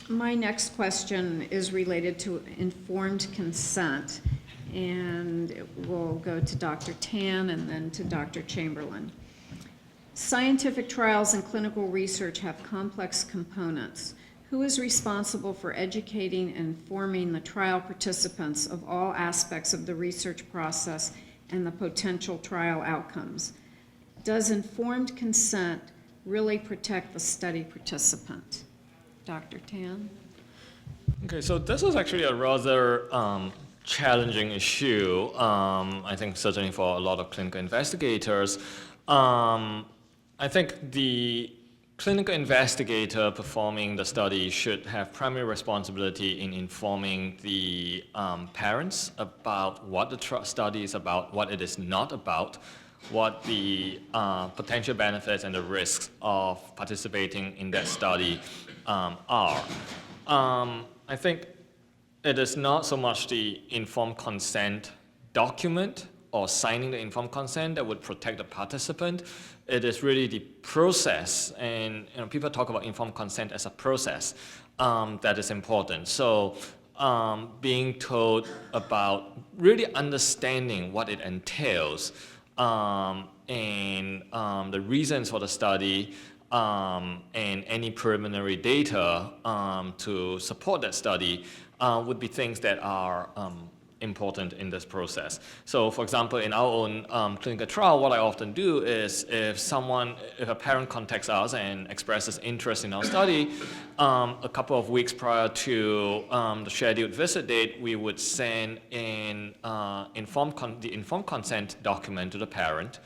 My next question is related to informed consent, and it will go to Dr. Tan and then to Dr. Chamberlain. Scientific trials and clinical research have complex components. Who is responsible for educating and informing the trial participants of all aspects of the research process and the potential trial outcomes? Does informed consent really protect the study participant? Dr. Tan? Okay, so this is actually a rather challenging issue, I think certainly for a lot of clinical investigators. I think the clinical investigator performing the study should have primary responsibility in informing the parents about what the study is about, what it is not about, what the potential benefits and the risks of participating in that study are. I think it is not so much the informed consent document or signing the informed consent that would protect the participant. It is really the process, and people talk about informed consent as a process that is important. So being told about really understanding what it entails and the reasons for the study and any preliminary data to support that study would be things that are important in this process. So for example, in our own clinical trial, what I often do is if a parent contacts us and expresses interest in our study, a couple of weeks prior to the scheduled visit date, we would send in the informed consent document to the parent,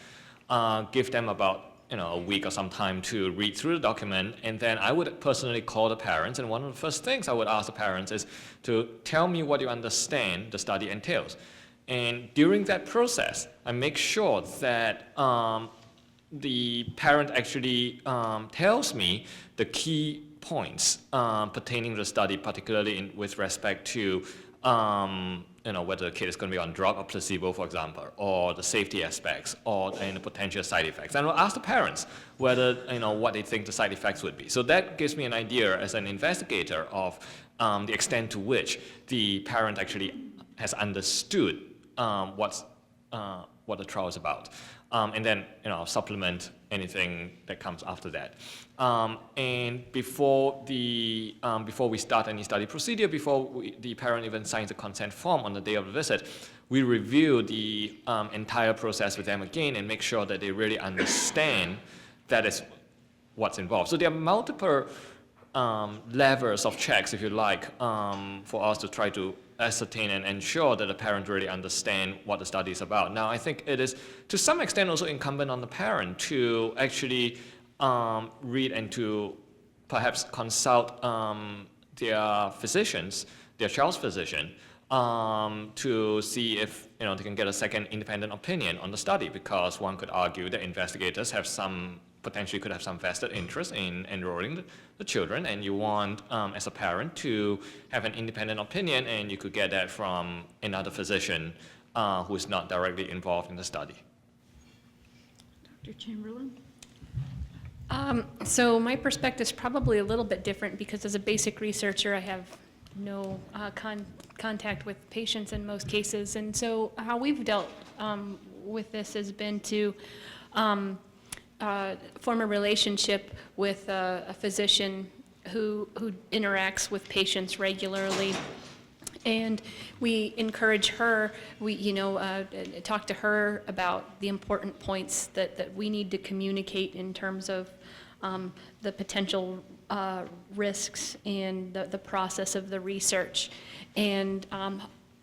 give them about a week or some time to read through the document, and then I would personally call the parents, and one of the first things I would ask the parents is to tell me what you understand the study entails. And during that process, I make sure that the parent actually tells me the key points pertaining to the study, particularly with respect to whether the kid is going to be on drug or placebo, for example, or the safety aspects, or the potential side effects. And I'll ask the parents whether, what they think the side effects would be. So that gives me an idea as an investigator of the extent to which the parent actually has understood what the trial is about. And then, supplement anything that comes after that. And before we start any study procedure, before the parent even signs a consent form on the day of the visit, we review the entire process with them again and make sure that they really understand that is what's involved. So there are multiple levels of checks, if you like, for us to try to ascertain and ensure that the parent really understand what the study is about. Now, I think it is to some extent also incumbent on the parent to actually read and to perhaps consult their physicians, their child's physician, to see if they can get a second independent opinion on the study, because one could argue that investigators potentially could have some vested interest in enrolling the children, and you want, as a parent, to have an independent opinion, and you could get that from another physician who is not directly involved in the study. Dr. Chamberlain? So my perspective is probably a little bit different, because as a basic researcher, I have no contact with patients in most cases. And so how we've dealt with this has been to form a relationship with a physician who interacts with patients regularly. And we encourage her, talk to her about the important points that we need to communicate in terms of the potential risks and the process of the research, and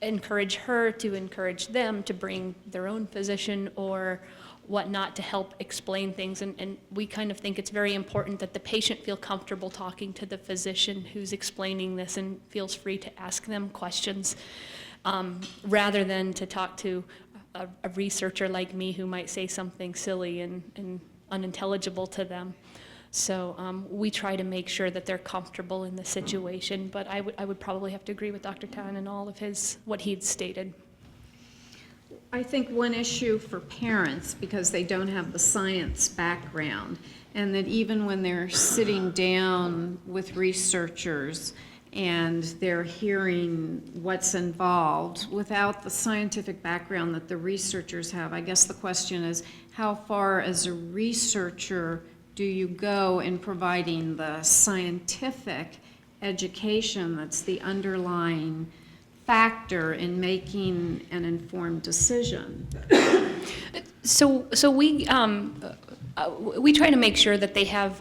encourage her to encourage them to bring their own physician or whatnot to help explain things. And we kind of think it's very important that the patient feel comfortable talking to the physician who's explaining this and feels free to ask them questions, rather than to talk to a researcher like me who might say something silly and unintelligible to them. So we try to make sure that they're comfortable in the situation, but I would probably have to agree with Dr. Tan and all of what he'd stated. I think one issue for parents, because they don't have the science background, and that even when they're sitting down with researchers and they're hearing what's involved, without the scientific background that the researchers have, I guess the question is, how far as a researcher do you go in providing the scientific education that's the underlying factor in making an informed decision? So we try to make sure that they have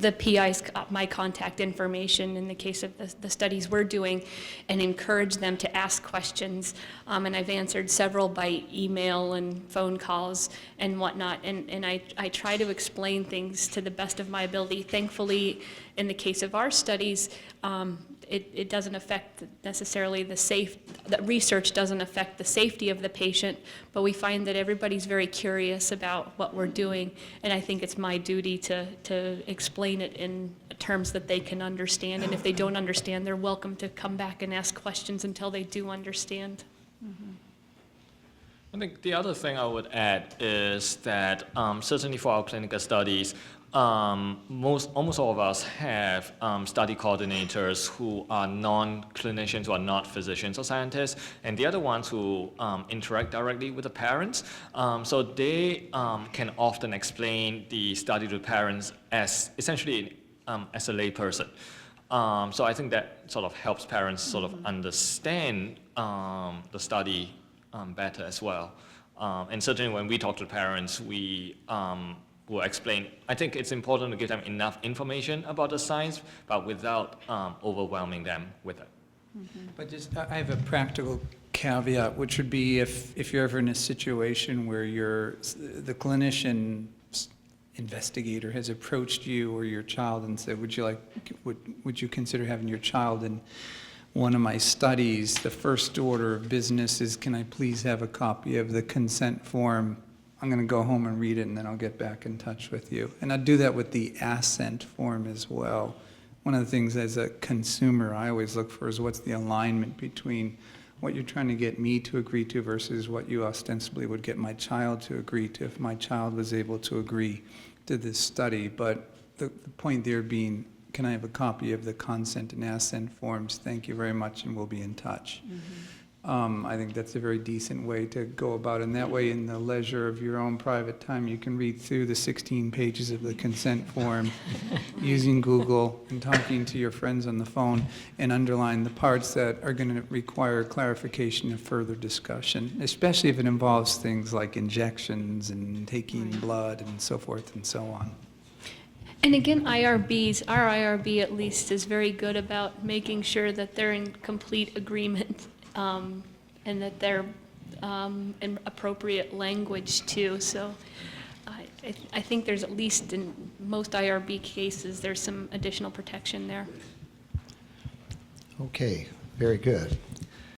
the PI's my contact information in the case of the studies we're doing, and encourage them to ask questions. And I've answered several by email and phone calls and whatnot. And I try to explain things to the best of my ability. Thankfully, in the case of our studies, it doesn't affect necessarily that research doesn't affect the safety of the patient, but we find that everybody's very curious about what we're doing, and I think it's my duty to explain it in terms that they can understand, and if they don't understand, they're welcome to come back and ask questions until they do understand. I think the other thing I would add is that certainly for our clinical studies, almost all of us have study coordinators who are non-clinicians, who are not physicians or scientists, and the other ones who interact directly with the parents. So they can often explain the study to parents as essentially as a layperson. So I think that sort of helps parents sort of understand the study better as well. And certainly when we talk to parents, we will explain. I think it's important to give them enough information about the science, but without overwhelming them with it. But just, I have a practical caveat, which would be if you're ever in a situation where the clinician investigator has approached you or your child and said, would you consider having your child in one of my studies? The first order of business is, can I please have a copy of the consent form? I'm going to go home and read it, and then I'll get back in touch with you. And I'll do that with the assent form as well. One of the things as a consumer I always look for is what's the alignment between what you're trying to get me to agree to versus what you ostensibly would get my child to agree to if my child was able to agree to this study. But the point there being, can I have a copy of the consent and assent forms? Thank you very much, and we'll be in touch. I think that's a very decent way to go about it. And that way, in the leisure of your own private time, you can read through the 16 pages of the consent form using Google and talking to your friends on the phone, and underline the parts that are going to require clarification and further discussion, especially if it involves things like injections and taking blood and so forth and so on. And again, our IRB at least is very good about making sure that they're in complete agreement, and that they're in appropriate language too. So I think there's, at least in most IRB cases, there's some additional protection there. Okay, very good.